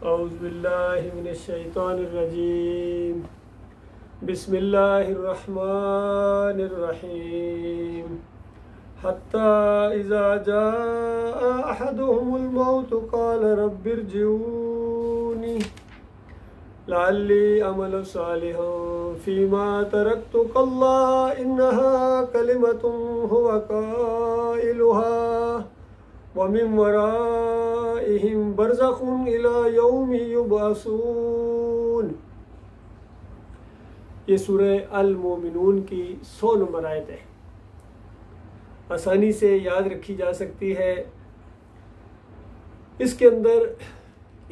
औज़ुबिल्लाहि मिनश्शैतानिर्रजीम। बिस्मिल्लाहिर्रहमानिर्रहीम। हत्ता इज़ा जाअ अहदुहुमुल मौतु क़ाल रब्बिरजिऊनी लअल्ली अमलु सालिहन फ़ीमा तरक्तु कल्ला इन्नहा कलिमतुन हुवा क़ाइलुहा व मिन वराइहिम बरज़खुन इला यौमि युबअसून। ये सूरह अल मोमिनून की 100 नंबर आयत है। आसानी से याद रखी जा सकती है। इसके अंदर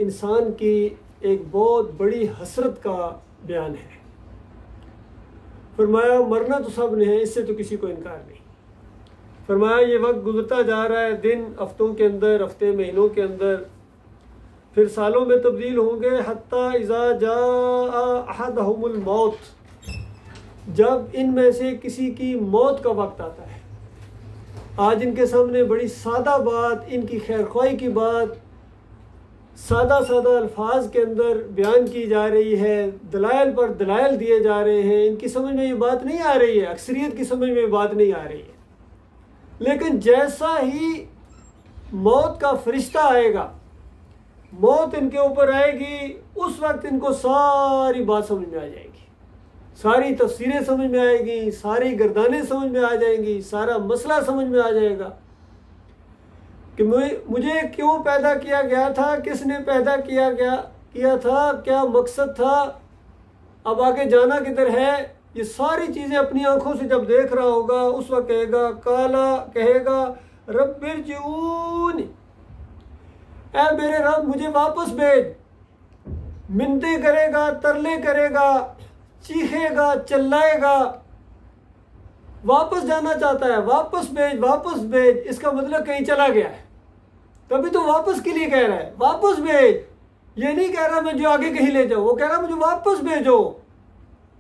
इंसान की एक बहुत बड़ी हसरत का बयान है। फरमाया मरना तो सब ने है, इससे तो किसी को इनकार नहीं। फरमाया ये वक्त गुजरता जा रहा है, दिन हफ्तों के अंदर, हफ्ते महीनों के अंदर, फिर सालों में तब्दील होंगे। हत्ता इज़ा जाअ अहदहुमुल मौत, जब इनमें से किसी की मौत का वक्त आता है। आज इनके सामने बड़ी सादा बात, इनकी खैरख्वाही की बात सादा सादा अल्फाज के अंदर बयान की जा रही है। दलाइल पर दलाइल दिए जा रहे हैं। इनकी समझ में ये बात नहीं आ रही है, अक्सरियत की समझ में ये बात नहीं आ रही है। लेकिन जैसा ही मौत का फरिश्ता आएगा, मौत इनके ऊपर आएगी, उस वक्त इनको सारी बात समझ में आ जाएगी, सारी तफसीरें समझ में आएगी, सारी गर्दानें समझ में आ जाएंगी, सारा मसला समझ में आ जाएगा कि मुझे क्यों पैदा किया गया था, किसने पैदा किया था, क्या मकसद था, अब आगे जाना किधर है। ये सारी चीज़ें अपनी आंखों से जब देख रहा होगा, उस वक्त कहेगा रब्बिरजिऊनी, ऐ मेरे रब मुझे वापस भेज। मिन्नतें करेगा, तरले करेगा, चीखेगा, चिल्लाएगा, वापस जाना चाहता है, वापस भेज, वापस भेज। इसका मतलब कहीं चला गया है, तभी तो वापस के लिए कह रहा है, वापस भेज। ये नहीं कह रहा मैं जो आगे कहीं ले जाऊं, वो कह रहा मुझे वापस भेजो।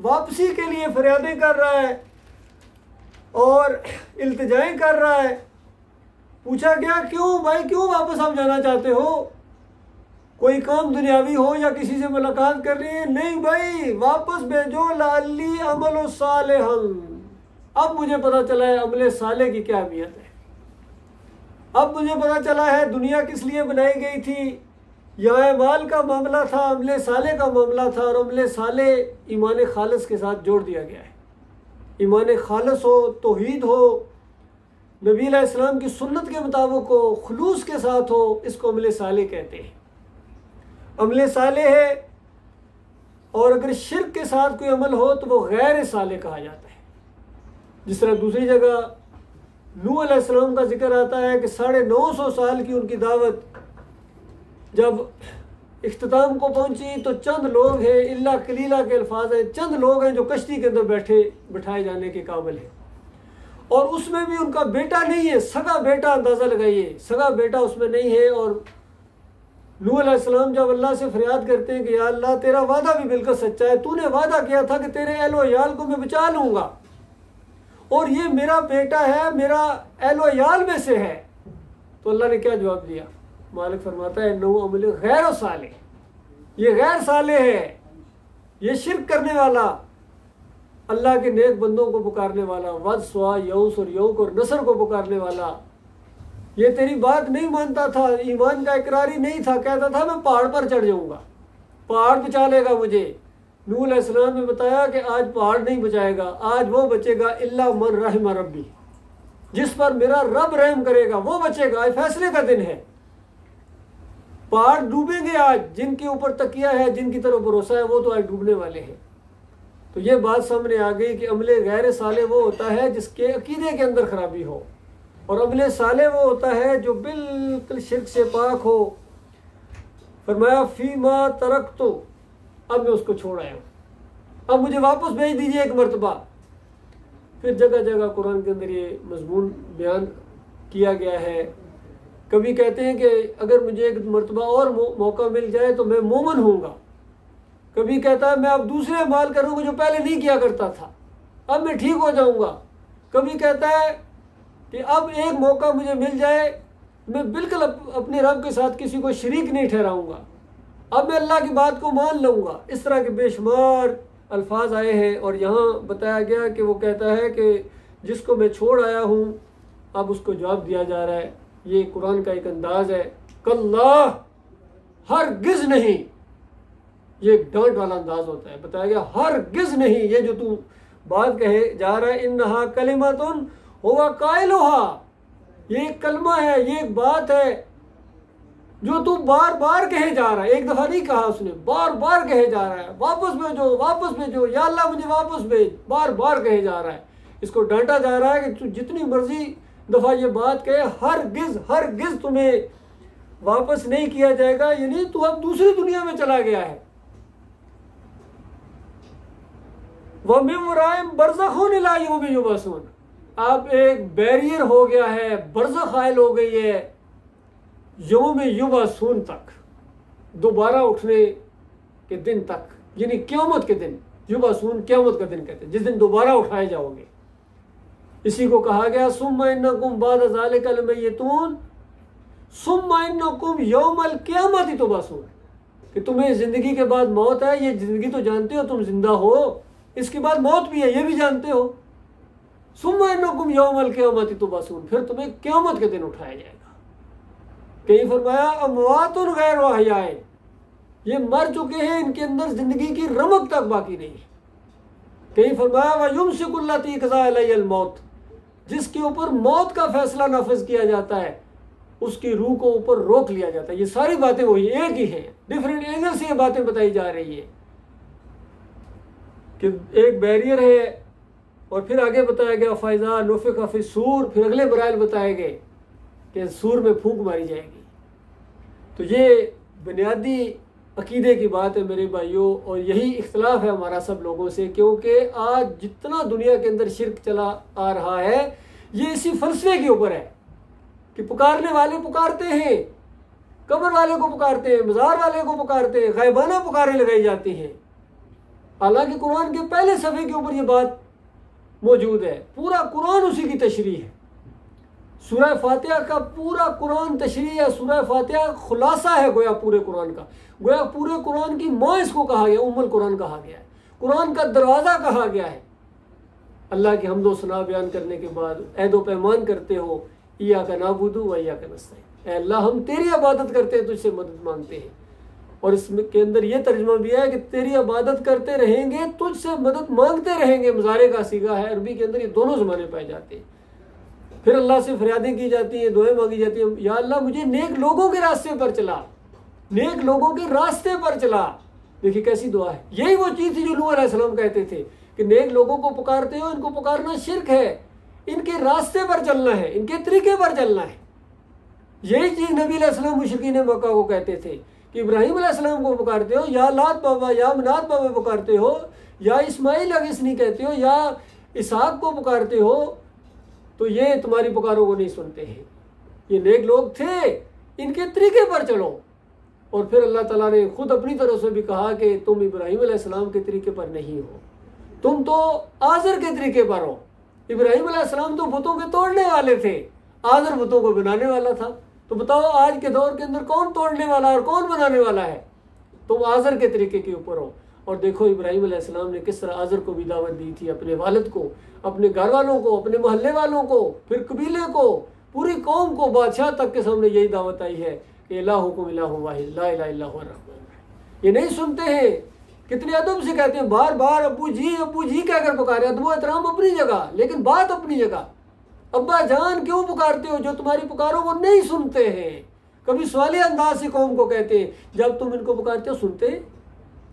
वापसी के लिए फरियादें कर रहा है और इल्तिजाएं कर रहा है। पूछा गया क्यों भाई, क्यों वापस आप जाना चाहते हो? कोई काम दुनियावी हो या किसी से मुलाकात कर रही है? नहीं भाई, वापस भेजो। लअल्ली अमलु सालिहन, अब मुझे पता चला है अमले साले की क्या अहमियत है। अब मुझे पता चला है दुनिया किस लिए बनाई गई थी। यह माल का मामला था, अमले साले का मामला था, और अमले साले ईमान खालिस के साथ जोड़ दिया गया है। ईमान खालिस हो, तौहीद हो, नबी अलैहिस्सलाम की सुन्नत के मुताबिक हो, खुलूस के साथ हो, इसको अमले साले कहते हैं। अमले साले है, और अगर शिर्क के साथ कोई अमल हो तो वो गैर साले कहा जाता है। जिस तरह दूसरी जगह नूह अलैहिस्सलाम का जिक्र आता है कि 950 साल की उनकी दावत जब इख्तिताम को पहुंची तो चंद लोग हैं, इल्ला कलीला के अल्फाज हैं, चंद लोग हैं जो कश्ती के अंदर बिठाए जाने के काबिल हैं। और उसमें भी उनका बेटा नहीं है, सगा बेटा, अंदाज़ा लगाइए, सगा बेटा उसमें नहीं है। और नूह अलैहिस्सलाम जब अल्लाह से फरियाद करते हैं कि या अल्लाह तेरा वादा भी बिल्कुल सच्चा है, तूने वादा किया था कि तेरे अहलो याल को मैं बचा लूँगा, और ये मेरा बेटा है, मेरा अहलो याल में से है। तो अल्लाह ने क्या जवाब दिया? मालिक फरमाता है नौ अमल गैर साले, ये गैर साले है, ये शिर्क करने वाला, अल्लाह के नेक बंदों को पुकारने वाला, वद स्वा यऊस और यऊक और नसर को पुकारने वाला, ये तेरी बात नहीं मानता था, ईमान का इकरारी नहीं था, कहता था मैं पहाड़ पर चढ़ जाऊंगा, पहाड़ बचा लेगा मुझे। नूह अलैहिस्सलाम ने बताया कि आज पहाड़ नहीं बचाएगा, आज वो बचेगा इल्ला मन रहम रब्बी, जिस पर मेरा रब रहम करेगा वो बचेगा। आज फैसले का दिन है, पहाड़ डूबेंगे आज, जिनके ऊपर तकिया है, जिनकी तरफ भरोसा है, वो तो आज डूबने वाले हैं। तो ये बात सामने आ गई कि अमले गैर साले वो होता है जिसके अकीदे के अंदर खराबी हो, और अमले साले वो होता है जो बिल्कुल शिर्क से पाक हो। फरमाया फीमा तरक्तु, अब मैं उसको छोड़ आया हूँ, अब मुझे वापस भेज दीजिए एक मरतबा। फिर जगह जगह कुरान के अंदर ये मजमून बयान किया गया है। कभी कहते हैं कि अगर मुझे एक मरतबा और मौका मिल जाए तो मैं मोमन होऊंगा। कभी कहता है मैं अब दूसरे माल करूँगा जो पहले नहीं किया करता था, अब मैं ठीक हो जाऊँगा। कभी कहता है कि अब एक मौका मुझे मिल जाए, मैं बिल्कुल अपने रब के साथ किसी को शरीक नहीं ठहराऊँगा। अब मैं अल्लाह की बात को मान लूँगा। इस तरह के बेशुमार अल्फाज आए हैं। और यहाँ बताया गया कि वो कहता है कि जिसको मैं छोड़ आया हूँ अब उसको जवाब दिया जा रहा है। ये कुरान का एक अंदाज है। कल्ला, हरगिज़ नहीं, ये एक डांट वाला अंदाज होता है। बताया गया हरगिज़ नहीं, ये जो तू बात कहे जा रहा है, इन्नहा कलिमतुन हुवा काइलुहा, ये एक कलमा है, ये एक बात है जो तू बार बार कहे जा रहा है। एक दफ़ा नहीं कहा उसने, बार बार कहे जा रहा है, वापस भेजो वापस भेजो, या अल्लाह मुझे वापस भेज, बार बार कहे जा रहा है। इसको डांटा जा रहा है कि तू जितनी मर्जी दफ़ा ये बात कहे, हरगिज़ तुम्हें वापस नहीं किया जाएगा, यानी तू अब दूसरी दुनिया में चला गया है। वह मिन वराइहिम बरज़ख़ुन इला यौमि युबअसून, अब एक बैरियर हो गया है, बरज़ख़ हायल हो गई है यौमि युबअसून तक, दोबारा उठने के दिन तक, यानी क़यामत के दिन। युबअसून क़यामत का दिन कहते हैं, जिस दिन दोबारा उठाए जाओगे। इसी को कहा गया सुम्मा इन्नकुम बाद ज़ालिका लमय्यतून सुम्मा इन्नकुम यौमल क़ियामति तुबअसून, कि तुम्हें ज़िंदगी के बाद मौत है, ये ज़िंदगी तो जानते हो, तुम जिंदा हो, इसके बाद मौत भी है, ये भी जानते हो। सुम्मा इन्नकुम यौमल क़ियामति तुबअसून, फिर तुम्हें क़यामत के दिन उठाया जाएगा। कहीं फरमाया अमवातुन गैर अहयाए, ये मर चुके हैं, इनके अंदर जिंदगी की रमक तक बाकी नहीं है। कहीं फरमाया व युमसिकुल्लती क़ज़ा अलैहिल मौत, जिसके ऊपर मौत का फैसला नाफिज किया जाता है उसकी रूह को ऊपर रोक लिया जाता है। ये सारी बातें वही एक ही हैं, डिफरेंट एंगल से ये बातें बताई जा रही है कि एक बैरियर है। और फिर आगे बताया गया फ़ैज़ा नुफ़िख़ फ़िस्सूर, फिर अगले बराइल बताए गए कि सूर में फूंक मारी जाएगी। तो ये बुनियादी अकीदे की बात है मेरे भाइयों, और यही इख्तिलाफ है हमारा सब लोगों से, क्योंकि आज जितना दुनिया के अंदर शिरक चला आ रहा है ये इसी फलसफे के ऊपर है कि पुकारने वाले पुकारते हैं, कब्र वाले को पुकारते हैं, मज़ार वाले को पुकारते हैं, गायबाना पुकारें लगाई जाती हैं। हालांकि कुरान के पहले सफ़े के ऊपर ये बात मौजूद है, पूरा कुरान उसी की तशरीह है। सूरह फातिहा का पूरा कुरान तशरीह है, सूरह फातिहा खुलासा है गोया पूरे कुरान का, गोया पूरे कुरान की माँ इसको कहा गया, उम्मुल कुरान कहा गया है, कुरान का दरवाज़ा कहा गया है। अल्लाह की हम्दो सना बयान करने के बाद ऐदो पैमान करते हो, इय्याका नअबुदु व इय्याका नस्तईन, ऐ अल्लाह हम तेरी इबादत करते हैं, तुझसे मदद मांगते हैं। और इसमें के अंदर ये तर्जुमा भी है कि तेरी इबादत करते रहेंगे, तुझसे मदद मांगते रहेंगे। मुजारे का सीगा है अरबी के अंदर, ये दोनों ज़माने पाए जाते हैं। फिर अल्लाह से फरियादें की जाती हैं, दुआएं मांगी जाती हैं, या अल्लाह मुझे नेक लोगों के रास्ते पर चला, नेक लोगों के रास्ते पर चला। देखिए कैसी दुआ है। यही वो चीज़ थी जो नूह अलैहिस्सलाम कहते थे कि नेक लोगों को पुकारते हो, इनको पुकारना शिरक है, इनके रास्ते पर चलना है, इनके तरीके पर चलना है। यही चीज़ नबी अलैहिस्सलाम मुशरिकीन मक्का को कहते थे कि इब्राहीम अलैहिस्सलाम को पुकारते हो, या लात बाबा या मनात बाबा पुकारते हो, या इस्माइल अगिसनी कहते हो, या इसहाक को पुकारते हो, तो ये तुम्हारी पुकारों को नहीं सुनते हैं। ये नेक लोग थे, इनके तरीके पर चलो। और फिर अल्लाह ताला ने खुद अपनी तरफ से भी कहा कि तुम इब्राहीम अलैहिस्सलाम के तरीके पर नहीं हो, तुम तो आज़र के तरीके पर हो। इब्राहीम अलैहिस्सलाम तो बुतों के तोड़ने वाले थे, आज़र बुतों को बनाने वाला था। तो बताओ आज के दौर के अंदर कौन तोड़ने वाला और कौन बनाने वाला है? तुम आज़र के तरीके के ऊपर हो। और देखो इब्राहीम अलैहिस्सलाम ने किस तरह आज़र को भी दावत दी थी, अपने वालिद को, अपने घर वालों को, अपने मोहल्ले वालों को, फिर कबीले को, पूरी कौम को, बादशाह तक के सामने यही दावत आई है कि इलाहुकुम इलाहुन वाहिद ला इलाहा इल्ला हुवर रहमान। ये नहीं सुनते हैं, कितने अदब से कहते हैं, बार बार अब्बू जी कहकर पुकारे। अदब एहतराम अपनी जगह, लेकिन बात अपनी जगह। अब्बा जान क्यों पुकारते हो जो तुम्हारी पुकारों को नहीं सुनते हैं? कभी सवालिया अंदाज से कौम को कहते हैं, जब तुम इनको पुकारते हो सुनते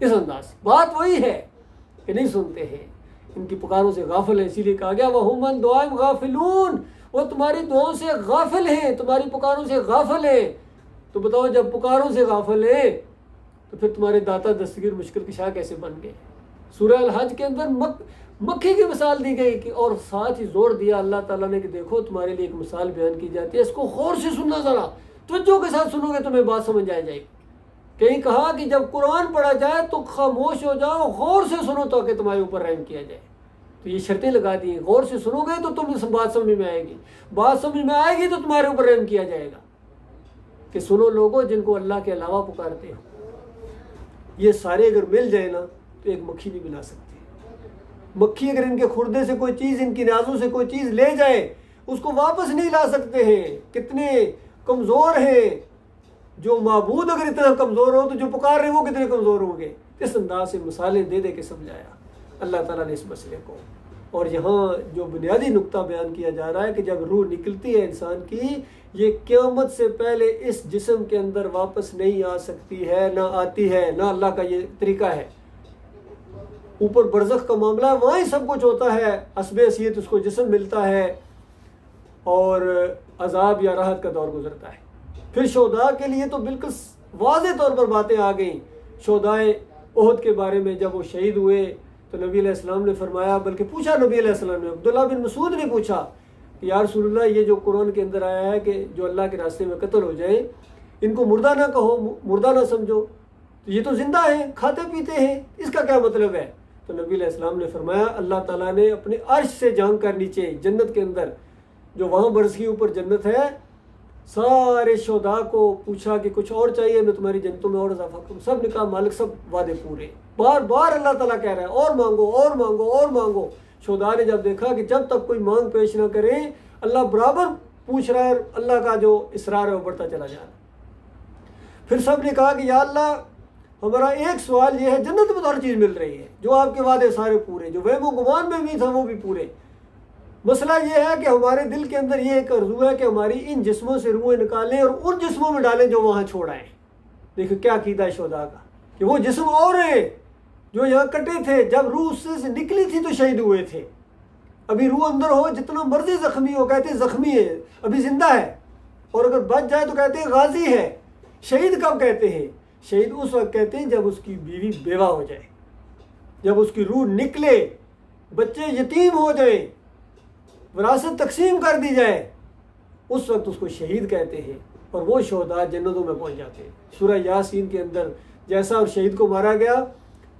इस अंदाज। बात वही है कि नहीं सुनते हैं, इनकी पुकारों से गाफिल है। इसीलिए कहा गया वह हुमन दुआम गाफिलून, वो तुम्हारी दुआओं से गाफिल हैं, तुम्हारी पुकारों से गाफिल है। तो बताओ जब पुकारों से गाफिल है तो फिर तुम्हारे दाता दस्तगीर मुश्किल कुशा कैसे बन गए? सूरह अल हज के अंदर मक्खी की मिसाल दी गई कि, और साथ ही जोर दिया अल्लाह ताला ने कि देखो तुम्हारे लिए एक मिसाल बयान की जाती है, इसको गौर से सुनना, जरा तवज्जो के साथ सुनोगे तुम्हें बात समझ आ जाएगी। कहीं कहा कि जब कुरान पढ़ा जाए तो खामोश हो जाओ, गौर से सुनो ताकि तुम्हारे ऊपर रहम किया जाए। तो ये शर्तें लगा दी, गौर से सुनोगे तो तुम इस बात समझ में आएगी, बात समझ में आएगी तो तुम्हारे ऊपर रहम किया जाएगा। कि सुनो लोगों जिनको अल्लाह के अलावा पुकारते हो, ये सारे अगर मिल जाए ना तो एक मक्खी नहीं बना सकती। मक्खी अगर इनके खुर्दे से कोई चीज़, इनकी नाजों से कोई चीज़ ले जाए, उसको वापस नहीं ला सकते हैं। कितने कमज़ोर हैं। जो माबूद अगर इतना कमज़ोर हो तो जो पुकार रहे वो कितने कमज़ोर होंगे। इस अंदाज से मिसालें दे दे के समझाया अल्लाह ताला ने इस मसले को। और यहाँ जो बुनियादी नुक्ता बयान किया जा रहा है कि जब रूह निकलती है इंसान की, ये क़यामत से पहले इस जिस्म के अंदर वापस नहीं आ सकती है, ना आती है, ना अल्लाह का ये तरीका है। ऊपर बरज़ख का मामला है, वहाँ ही सब कुछ होता है। हस्बे हसीयत उसको जिस्म मिलता है और अजाब या राहत का दौर गुजरता है। फिर शोदा के लिए तो बिल्कुल वाज़े तौर पर बातें आ गई। शोदाए ओहद के बारे में जब वो शहीद हुए तो नबी अलैहिस्सलाम ने फरमाया, बल्कि पूछा नबी अलैहिस्सलाम ने, अब्दुल्लाह बिन मसूद ने पूछा कि या रसूलुल्लाह, ये जो कुरान के अंदर आया है कि जो अल्लाह के रास्ते में कत्ल हो जाए, इनको मुर्दा ना कहो, मुर्दा ना समझो, तो ये तो जिंदा है, खाते पीते हैं, इसका क्या मतलब है? तो नबी अलैहिस्सलाम ने फरमाया, अल्लाह ताला ने अपने अर्श से झांक कर नीचे जन्नत के अंदर, जो वहाँ बरस के ऊपर जन्नत है, सारे शोदा को पूछा कि कुछ और चाहिए, मैं तुम्हारी जन्नतों में और इजाफा करूँ। सब ने कहा मालिक सब वादे पूरे। बार बार अल्लाह ताला कह रहा है और मांगो और मांगो और मांगो। शोदा ने जब देखा कि जब तक कोई मांग पेश ना करे, अल्लाह बराबर पूछ रहा है, अल्लाह का जो इसरार है वो बढ़ता चला जा रहा है। फिर सब ने कहा कि या अल्लाह, हमारा एक सवाल ये है, जन्नत में तो हर चीज़ मिल रही है, जो आपके वादे सारे पूरे, जो वहमो गुमान में भी था वो भी पूरे। मसला ये है कि हमारे दिल के अंदर ये एक आरज़ू है कि हमारी इन जिस्मों से रूहें निकालें और उन जिस्मों में डालें जो वहाँ छोड़ाएं। देखो क्या कीदा है शोदा का, कि वो जिस्म और हैं जो यहाँ कटे थे, जब रूह उससे निकली थी तो शहीद हुए थे। अभी रूह अंदर हो, जितना मर्जी जख्मी हो, कहते हैं जख्मी है, अभी जिंदा है, और अगर बच जाए तो कहते हैं गाजी है। शहीद कब कहते हैं? शहीद उस वक्त कहते हैं जब उसकी बीवी बेवा हो जाए, जब उसकी रूह निकले, बच्चे यतीम हो जाए, विरासत तकसीम कर दी जाए, उस वक्त उसको शहीद कहते हैं। और वो शोहदा जन्नतों में पहुंच जाते हैं। सूरह यासीन के अंदर जैसा और शहीद को मारा गया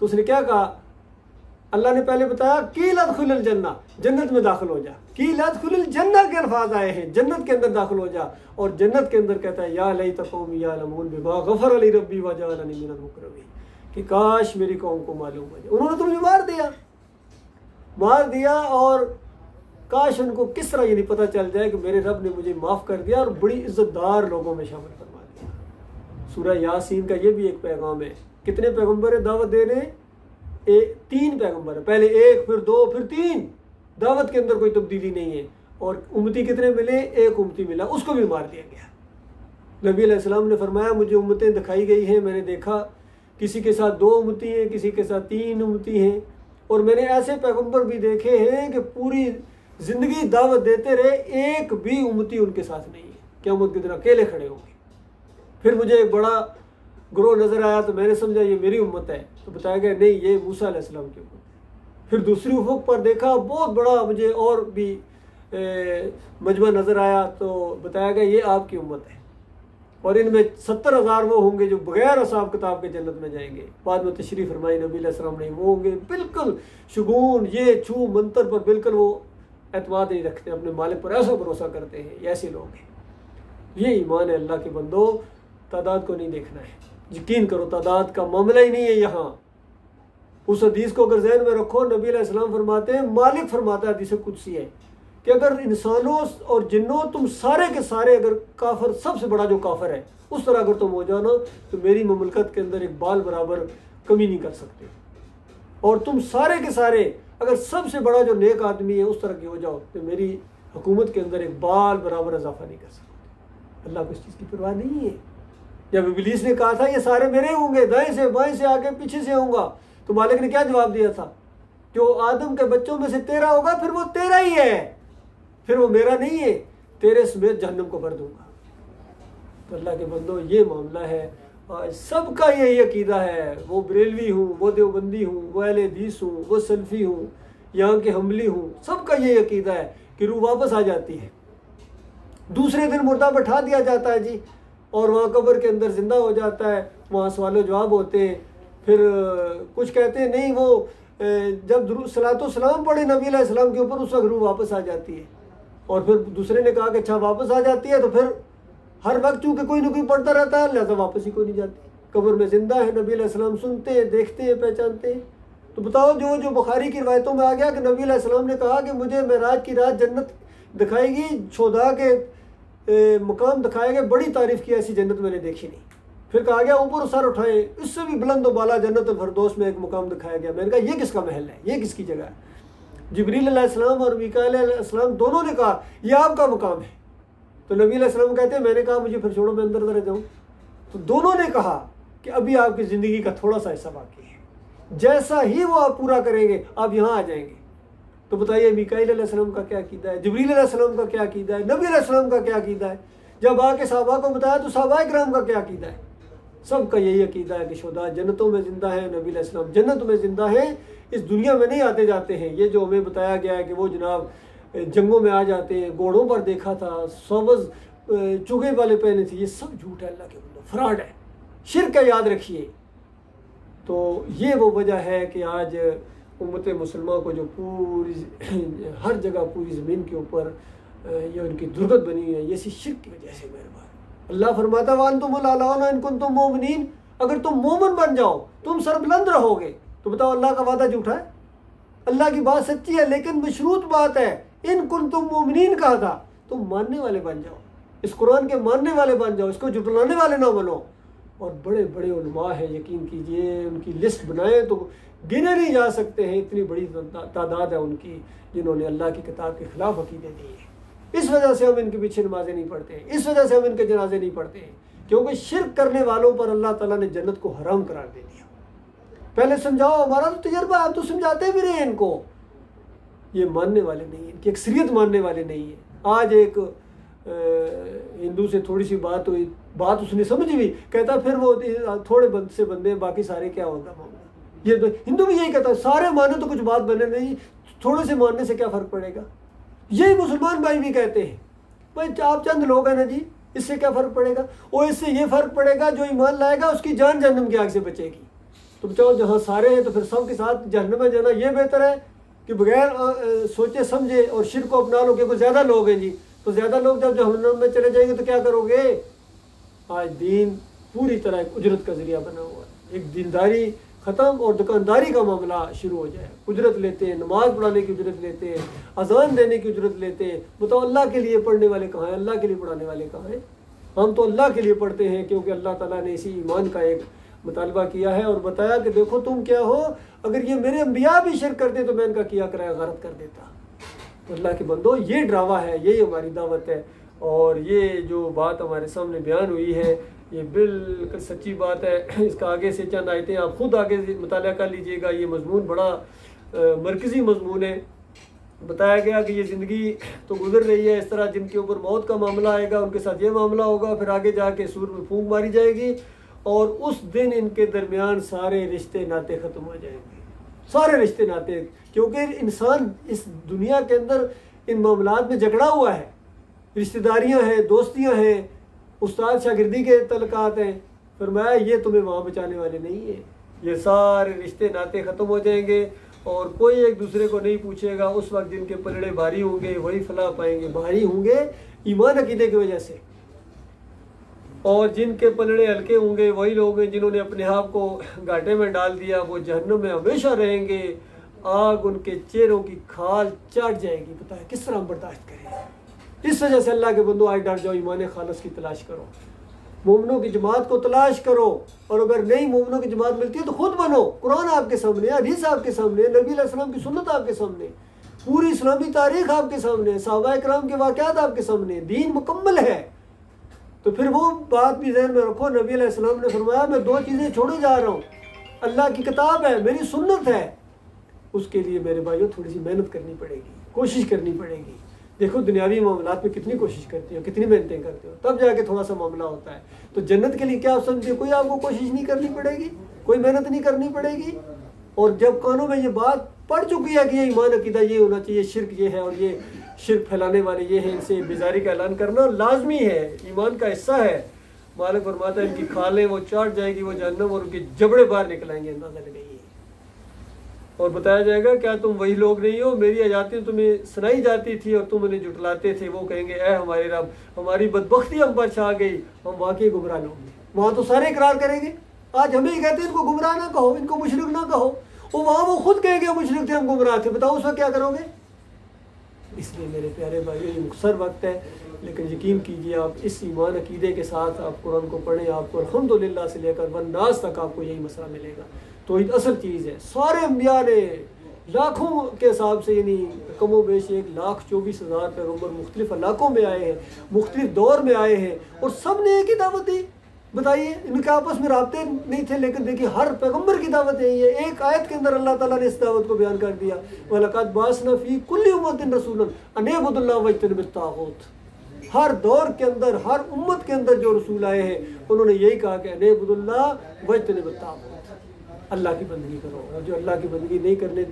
तो उसने क्या कहा? अल्लाह ने पहले बताया कीलत खुलल जन्ना, जन्नत में दाखिल हो जा। कीलत खुलल जन्ना के अल्फाज आए हैं, जन्नत के अंदर दाखिल हो जा। और जन्नत के अंदर कहता है या लैत कौमी यालमून बिमा गफर अली रब्बी व जअलनी मिनल मुकरमीन, कि काश मेरी कौम को मालूम हो जाए, उन्होंने तो मुझे मार दिया और काश उनको किस तरह ये नहीं पता चल जाए कि मेरे रब ने मुझे माफ़ कर दिया और बड़ी इज़्ज़तदार लोगों में शामिल फरमा दिया। सूरह यासीन का ये भी एक पैगाम है। कितने पैगम्बर है दावत दे रहे हैं? 3 पैगम्बर है, पहले 1 फिर 2 फिर 3। दावत के अंदर कोई तब्दीली नहीं है। और उम्मती कितने मिले? 1 उम्मती मिला, उसको भी मार दिया गया। नबी अलैहिस्सलाम ने फरमाया मुझे उम्मतें दिखाई गई हैं, मैंने देखा किसी के साथ 2 उम्मती हैं, किसी के साथ 3 उम्मती हैं। और मैंने ऐसे पैगम्बर भी देखे हैं कि पूरी ज़िंदगी दावत देते रहे, एक भी उम्मती उनके साथ नहीं है, क़यामत के दिन अकेले खड़े होंगे। फिर मुझे एक बड़ा ग्रोह नज़र आया तो मैंने समझा ये मेरी उम्मत है, तो बताया गया नहीं ये मूसा अलैहिस्सलाम की उम्मत है। फिर दूसरी उफ़ुक़ पर देखा, बहुत बड़ा मुझे और भी मजमा नज़र आया तो बताया गया ये आपकी उम्मत है। और इनमें 70,000 वो होंगे जो बगैर हिसाब किताब के जन्नत में जाएंगे। बाद में तशरीफ़ फरमाई नबी अलैहिस्सलाम ने, वो होंगे बिल्कुल शुगून, ये छू मंतर पर बिल्कुल वो एतमाद नहीं रखते, अपने मालिक पर ऐसा भरोसा करते हैं, ऐसे लोग हैं। ये ईमान है अल्लाह के बंदो। तादाद को नहीं देखना है, यकीन करो तादाद का मामला ही नहीं है यहाँ। उस हदीस को अगर ज़हन में रखो, नबी अलैहिस्सलाम फरमाते हैं, मालिक फरमाता है, हदीस कुदसी है कि अगर इंसानों और जिन्नों तुम सारे के सारे अगर काफिर, सबसे बड़ा जो काफिर है उस तरह अगर तुम हो जाओ ना तो मेरी ममलकत के अंदर एक बाल बराबर कमी नहीं कर सकते। और तुम सारे के सारे अगर सबसे बड़ा जो नेक आदमी है उस तरह के हो जाओ तो मेरी हुकूमत के अंदर एक बाल बराबर इजाफा नहीं कर सकते। अल्लाह को इस चीज़ की परवाह नहीं है। जब इब्लीस ने कहा था ये सारे मेरे होंगे, दाएं से बाएं से आगे पीछे से होऊंगा, तो मालिक ने क्या जवाब दिया था? जो आदम के बच्चों में से तेरा होगा फिर वो तेरा ही है, फिर वो मेरा नहीं है, तेरे समेत जहन्नम को भर दूंगा। तो अल्लाह के बंदो ये मामला है, सबका यही अकीदा है। वो बरेलवी हूँ, वो देवबंदी हूँ, वो अहले हदीस हूँ, वो सल्फी हूँ, यहाँ के हमली हूँ, सबका यही अकीदा है कि रूह वापस आ जाती है। दूसरे दिन मुर्दा बैठा दिया जाता है जी, और वहाँ कब्र के अंदर जिंदा हो जाता है, वहाँ सवाल जवाब होते हैं। फिर कुछ कहते हैं नहीं, वो जब सलातो सलाम पढ़े नबी अलैहिस्सलाम के ऊपर उस वक्त रूह वापस आ जाती है। और फिर दूसरे ने कहा कि अच्छा वापस आ जाती है, तो फिर हर वक्त चूँकि कोई ना कोई पढ़ता रहता है लिहाजा वापस ही कोई नहीं जाती। कब्र में ज़िंदा है, नबी अलैहिस्सलाम सुनते हैं, देखते हैं, पहचानते हैं। तो बताओ, जो बुखारी की रिवायतों में आ गया कि नबी अलैहिस्सलाम ने कहा कि मुझे मेराज की रात जन्नत दिखाएगी, शोधा के मकाम दिखाए गए, बड़ी तारीफ़ की, ऐसी जन्नत मैंने देखी नहीं। फिर कहा गया ऊपर सर उठाए, इससे भी बुलंद व बाला जन्नत फरदौस में एक मुकाम दिखाया गया। मैंने कहा ये किसका महल है, ये किसकी जगह है? जिब्रील अलैहिस्सलाम और मीकाईल अलैहिस्सलाम दोनों ने कहा यह आपका मुकाम है। तो नबी अलैहिस्सलाम कहते हैं मैंने कहा मुझे फिर छोड़ो, मैं अंदर जरा जाऊँ। तो दोनों ने कहा कि अभी आपकी ज़िंदगी का थोड़ा सा हिस्सा बाकी है, जैसा ही वो आप पूरा करेंगे आप यहाँ आ जाएंगे। तो बताइए मीकाईल अलैहिस्सलाम का क्या अकीदा है, जिब्रील अलैहिस्सलाम का क्या अकीदा है, नबी अलैहिस्सलाम का क्या अकीदा है? जब आके सहाबा को बताया तो सहाबा किराम का क्या अकीदा है? सबका यही अकीदा है कि शुहदा जन्नतों में ज़िंदा है, नबी अलैहिस्सलाम जन्नत में ज़िंदा है, इस दुनिया में नहीं आते जाते हैं। ये जो हमें बताया गया है कि वो जनाब जंगों में आ जाते हैं, घोड़ों पर देखा था, सब्ज़ चुगे वाले पहने थे, ये सब झूठ है, अल्लाह के बंदो, फ्रॉड है, शिर्क है, याद रखिए। तो ये वो वजह है कि आज उम्मत मुसलमान को जो पूरी हर जगह पूरी ज़मीन के ऊपर ये उनकी दुर्गत बनी हुई है, ये इसी शिर्क की वजह से। मेहरबान अल्लाह फरमाता वांतुमुल आलाउना इन कुंतुम मोमिनीन, अगर तुम मोमिन बन जाओ तुम सरबुलंद रहोगे। तो बताओ अल्लाह का वादा झूठा है? अल्लाह की बात सच्ची है, लेकिन मशरूत बात है, इन कुंतुम मोमिनीन कहा था, तुम मानने वाले बन जाओ, इस कुरान के मानने वाले बन जाओ, इसको झुटलाने वाले ना बनो। और बड़े बड़े उलमा हैं, यकीन कीजिए, उनकी लिस्ट बनाए तो गिने नहीं जा सकते हैं, इतनी बड़ी तादाद है उनकी जिन्होंने अल्लाह की किताब के खिलाफ अकीदे दिए हैं। इस वजह से हम इनके पीछे नमाजें नहीं पढ़ते हैं, इस वजह से हम इनके जनाजे नहीं पढ़ते हैं, क्योंकि शिर्क करने वालों पर अल्लाह ताला ने जन्नत को हराम करार दे दिया। पहले समझाओ, हमारा तो तजर्बा, आप तो समझाते भी रहे इनको, ये मानने वाले नहीं है, इनकी अक्सरियत मानने वाले नहीं है। आज एक हिंदू से थोड़ी सी बात हुई, बात उसने समझी भी, कहता फिर वो थोड़े से बंदे, बाकी सारे क्या होगा मामला। ये तो हिंदू भी यही कहता है, सारे माने तो कुछ बात बने नहीं, थोड़े से मानने से क्या फ़र्क पड़ेगा। यही मुसलमान भाई भी कहते हैं, भाई आप चंद लोग हैं ना जी, इससे क्या फ़र्क पड़ेगा। और इससे ये फ़र्क पड़ेगा, जो ईमान लाएगा उसकी जान जहन्नम की आग से बचेगी। तो बचाओ, जहाँ सारे हैं तो फिर सब के साथ जहन्नम में जाना ये बेहतर है कि बगैर सोचे समझे और शिर्क को अपना लो, क्योंकि ज़्यादा लोग हैं जी, तो ज़्यादा लोग जब जहन्नम में चले जाएंगे तो क्या करोगे। आज दीन पूरी तरह एक उजरत का ज़रिया बना हुआ है, एक दीनदारी ख़त्म और दुकानदारी का मामला शुरू हो जाए। उजरत लेते हैं, नमाज पढ़ाने की उजरत लेते हैं, अजान देने की उजरत लेते हैं। बताओ अल्लाह के लिए पढ़ने वाले कहाँ हैं, अल्लाह के लिए पढ़ाने वाले कहाँ हैं? हम तो अल्लाह के लिए पढ़ते हैं, क्योंकि अल्लाह ताला ने इसी ईमान का एक मुतालबा किया है और बताया कि देखो तुम क्या हो, अगर ये मेरे अम्बिया भी शिर्क करते तो मैं इनका किया कराया गारत कर देता। तो अल्लाह के बंदो, ये ड्रामा है, यही हमारी दावत है। और ये जो बात हमारे सामने बयान हुई है ये बिल्कुल सच्ची बात है। इसका आगे से चंद आयतें आप खुद आगे मुताला कर लीजिएगा। ये मजमून बड़ा मरकज़ी मजमून है। बताया गया कि ये ज़िंदगी तो गुजर रही है इस तरह, जिनके ऊपर मौत का मामला आएगा उनके साथ ये मामला होगा, फिर आगे जाके सूर में फूंक मारी जाएगी और उस दिन इनके दरमियान सारे रिश्ते नाते ख़त्म हो जाएंगे, सारे रिश्ते नाते। क्योंकि इंसान इस दुनिया के अंदर इन मामलात में जकड़ा हुआ है, रिश्तेदारियाँ हैं, दोस्तियाँ हैं, उस्ताद शागिर्दी के तलकात हैं। फरमाया ये तुम्हें वहाँ बचाने वाले नहीं है, ये सारे रिश्ते नाते ख़त्म हो जाएंगे और कोई एक दूसरे को नहीं पूछेगा। उस वक्त जिनके पलड़े भारी होंगे वही फलाह पाएंगे, भारी होंगे ईमान अकीदे की वजह से, और जिनके पलड़े हल्के होंगे वही लोग हैं जिन्होंने अपने आप को घाटे में डाल दिया, वो जहन्नम में हमेशा रहेंगे। आग उनके चेहरों की खाल चाट जाएगी। पता है किस तरह हम बर्दाश्त करें। इस वजह से अल्लाह के बंदो आज डर जाओ, ईमान खालस की तलाश करो, मोमिनों की जमात को तलाश करो, और अगर नहीं मोमिनों की जमात मिलती है तो खुद बनो। कुरान आपके सामने, हदीस आपके सामने, नबी अलैहिस्सलाम की सुन्नत आपके सामने, पूरी इस्लामी तारीख आपके सामने, सहाबा किराम के वाक़यात आपके सामने, दीन मुकम्मल है। तो फिर वो बात भी ज़हन में रखो, नबी अलैहिस्सलाम ने फरमाया मैं दो चीज़ें छोड़े जा रहा हूँ, अल्लाह की किताब है, मेरी सुन्नत है। उसके लिए मेरे भाइयों थोड़ी सी मेहनत करनी पड़ेगी, कोशिश करनी पड़ेगी। देखो दुनियावी मामलात में कितनी कोशिश करती हो, कितनी मेहनतें करते हो, तब जाके थोड़ा सा मामला होता है। तो जन्नत के लिए क्या आप समझते हो, कोई आपको कोशिश नहीं करनी पड़ेगी, कोई मेहनत नहीं करनी पड़ेगी। और जब कानों में ये बात पड़ चुकी है कि ये ईमान अकीदा ये होना चाहिए, शिर्क ये है और ये शिर्क फैलाने वाले ये हैं, इनसे बेजारी का ऐलान करना लाजमी है, ईमान का हिस्सा है। मालिक फरमाता है इनकी खालें वो चाट जाएगी वो जहन्नम, और उनके जबड़े बाहर निकलाएंगे, अंदाजा लगाइए। और बताया जाएगा क्या तुम वही लोग नहीं हो, मेरी आयातें तुम्हें सुनाई जाती थी और तुम उन्हें जुटलाते थे। वो कहेंगे ऐ हमारे रब, हमारी बदबख्ती हम पर छा गई, हम वाकई गुमराह लोग हैं। वहाँ तो सारे इकरार करेंगे, आज हमें ही कहते हैं इनको गुमराह ना कहो, इनको मुशरिक ना कहो। वो वहाँ वो खुद कहेंगे मुशरिक थे, हम गुमराह थे, बताओ उस वक्त क्या करोगे? इसलिए मेरे प्यारे भाइयों, ये मुख्तसर वक्त है, लेकिन यकीन कीजिए आप इस ईमान अकीदे के साथ आप कुरान को पढ़ें, आपको अल्हम्दुलिल्लाह से लेकर वन्नास तक आपको यही मसला मिलेगा। तो ये असल चीज़ है। सारे अम्बिया ने लाखों के हिसाब से, यानी कमो बेश 1,24,000 पैगम्बर मुख्तलिफ इलाकों में आए हैं, मुख्तलिफ दौर में आए हैं, और सब ने एक ही दावत दी। बताइए, इनके आपस में राब्ते नहीं थे, लेकिन देखिए हर पैगम्बर की दावत यही है। एक आयत के अंदर अल्लाह ताला ने इस दावत को बयान कर दिया, वलक़द बाअसना फ़ी कुल्लि उम्मतिन रसूलन अन इअ्बुदुल्लाह वज्तनिबुत ताग़ूत। हर दौर के अंदर, हर उम्मत के अंदर जो रसूल आए हैं, उन्होंने यही कहा कि अन इअ्बुदुल्लाह वज्तनिबुत ताग़ूत, अल्लाह की बंदगी करो। और जो अल्लाह की बंदगी नहीं करने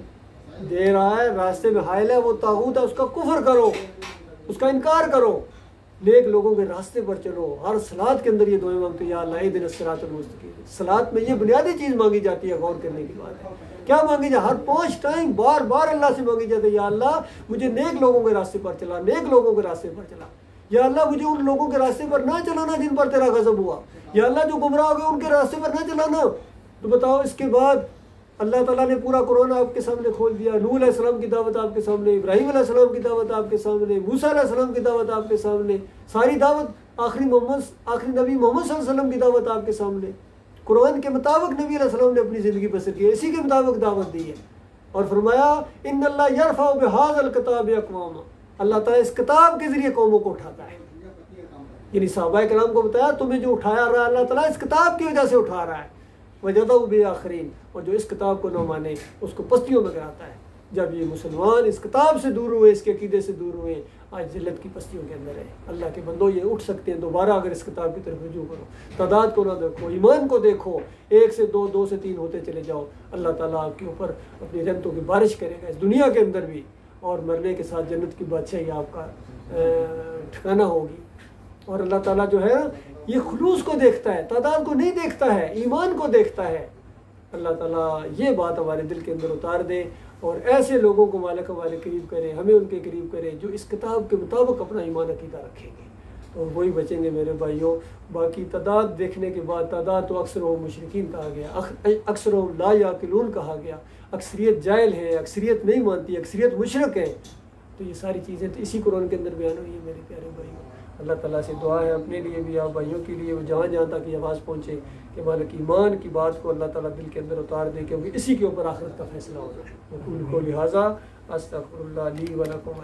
दे रहा है, रास्ते में हायल है, वो तागूत है, उसका कुफ्र करो, उसका इनकार करो, नेक लोगों के रास्ते पर चलो। हर सलात के अंदर ये दुआएं मांगते हैं, या अल्लाह इहदिना सिरातल मुस्तकीम। सलात में ये बुनियादी चीज़ मांगी जाती है, गौर करने की बात है। क्या मांगी जाए? हर 5 टाइम बार बार अल्लाह से मांगी जाती है, या अल्लाह मुझे नेक लोगों के रास्ते पर चला, नेक लोगों के रास्ते पर चला। या अल्लाह मुझे उन लोगों के रास्ते पर ना चलाना जिन पर तेरा गज़ब हुआ। या अल्लाह जो गुमराह हो गए उनके रास्ते पर ना चलाना। तो बताओ, इसके बाद अल्लाह ताला ने पूरा कुरान आपके सामने खोल दिया। नूह अलैहिस्सलाम की दावत आपके सामने, इब्राहीम अलैहिस्सलाम की दावत आपके सामने, मूसा अलैहिस्सलाम की दावत आपके सामने, सारी दावत आखिरी नबी मोहम्मद सल्लल्लाहु अलैहि वसल्लम की दावत आपके सामने। कुरान के मुताबिक नबी अलैहिस्सलाम ने अपनी ज़िंदगी बसर की, इसी के मुताबिक दावत दी है। और फरमाया इन्नल्लाह यरफ़उ बिहाज़ल किताबि अक़वामा, अल्लाह ताला इस किताब के ज़रिए कौमों को उठाता है। यानी सहाबाए किराम को बताया, तुम्हें जो उठाया रहा है अल्लाह ताला इस किताब की वजह से उठा रहा है। वजदहु बिल आखरीन, और जो इस किताब को न माने उसको पस्तियों में गिराता है। जब ये मुसलमान इस किताब से दूर हुए, इसके अकीदे से दूर हुए, आज जिल्लत की पस्तियों के अंदर है। अल्लाह के बंदो, ये उठ सकते हैं दोबारा अगर इस किताब की तरफ रुजू करो। तादाद को ना देखो, ईमान को देखो, 1 से 2, 2 से 3 होते चले जाओ। अल्लाह ताला आपके ऊपर अपनी रहमतों की बारिश करेगा, इस दुनिया के अंदर भी, और मरने के साथ जन्नत की बादशाही आपका ठिकाना होगी। और अल्लाह ताला जो है ये खुलूस को देखता है, तादाद को नहीं देखता है, ईमान को देखता है। अल्लाह ताला ये बात हमारे दिल के अंदर उतार दे, और ऐसे लोगों को मालिक हमारे करीब करे, हमें उनके करीब करे जो इस किताब के मुताबिक अपना ईमान अकीदा रखेंगे, तो वही बचेंगे मेरे भाइयों। बाकी तादाद देखने के बाद, तादाद तो अक्सर व मुशरिकीन कहा गया, अक्सर व ला याकिलून कहा गया। अक्सरियत जाहिल है, अक्सरियत नहीं मानती, अक्सरियत मुशरिक है। तो ये सारी चीज़ें तो इसी कुरान के अंदर बयान हुई है मेरे प्यारे भाइयों। अल्लाह ताला से दुआ है अपने लिए भी, आप भाइयों के लिए, जहाँ जहाँ तक ये आवाज़ पहुँचे कि मालिक ईमान की बात को अल्लाह ताला दिल के अंदर उतार दे, क्योंकि इसी के ऊपर आखिरत का फैसला होना है। लिहाजा अस्तगफिरुल्लाह ली व लकुम।